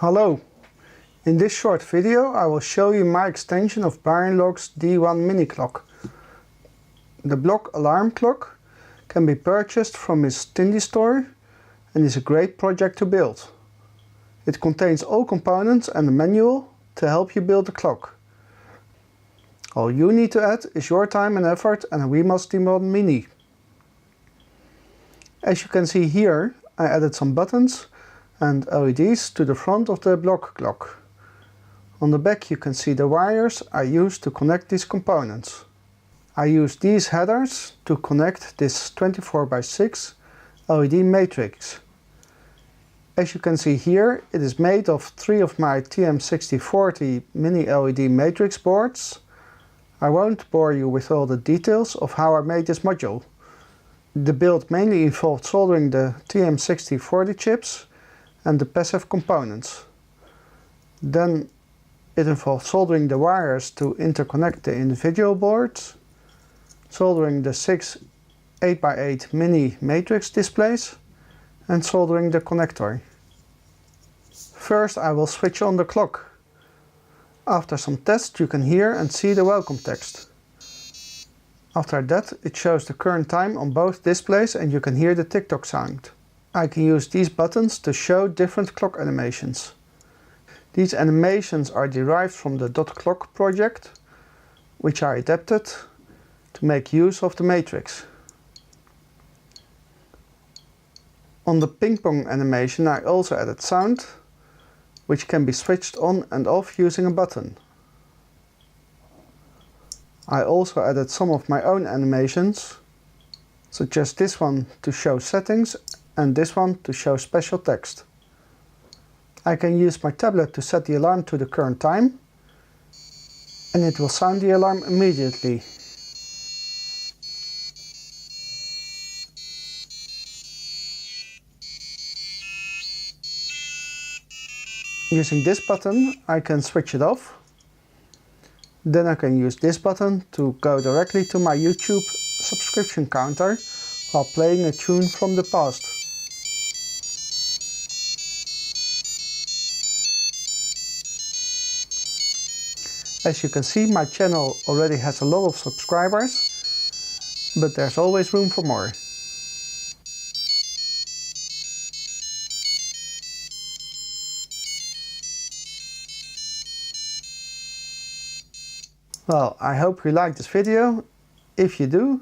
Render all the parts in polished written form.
Hello! In this short video I will show you my extension of Brian Loughs D1 mini clock. The Blough Alarm Clock can be purchased from his Tindie store and is a great project to build. It contains all components and a manual to help you build the clock. All you need to add is your time and effort and a Loughs D1 mini. As you can see here, I added some buttons and LEDs to the front of the Blough Clock. On the back you can see the wires I used to connect these components. I used these headers to connect this 24x6 LED matrix. As you can see here, it is made of 3 of my TM6040 mini LED matrix boards. I won't bore you with all the details of how I made this module. The build mainly involved soldering the TM6040 chips and the passive components. Then it involved soldering the wires to interconnect the individual boards, soldering the 6 8x8 mini matrix displays, and soldering the connector. First I will switch on the clock. After some tests you can hear and see the welcome text. After that it shows the current time on both displays and you can hear the tick-tock sound. I can use these buttons to show different clock animations. These animations are derived from the Dotklok project, which I adapted to make use of the matrix. On the ping pong animation I also added sound, which can be switched on and off using a button. I also added some of my own animations, such as this one to show settings and this one to show special text. I can use my tablet to set the alarm to the current time, and it will sound the alarm immediately. Using this button I can switch it off. Then I can use this button to go directly to my YouTube subscription counter while playing a tune from the past. As you can see, my channel already has a lot of subscribers, but there's always room for more. Well, I hope you liked this video. If you do,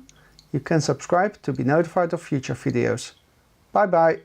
you can subscribe to be notified of future videos. Bye bye!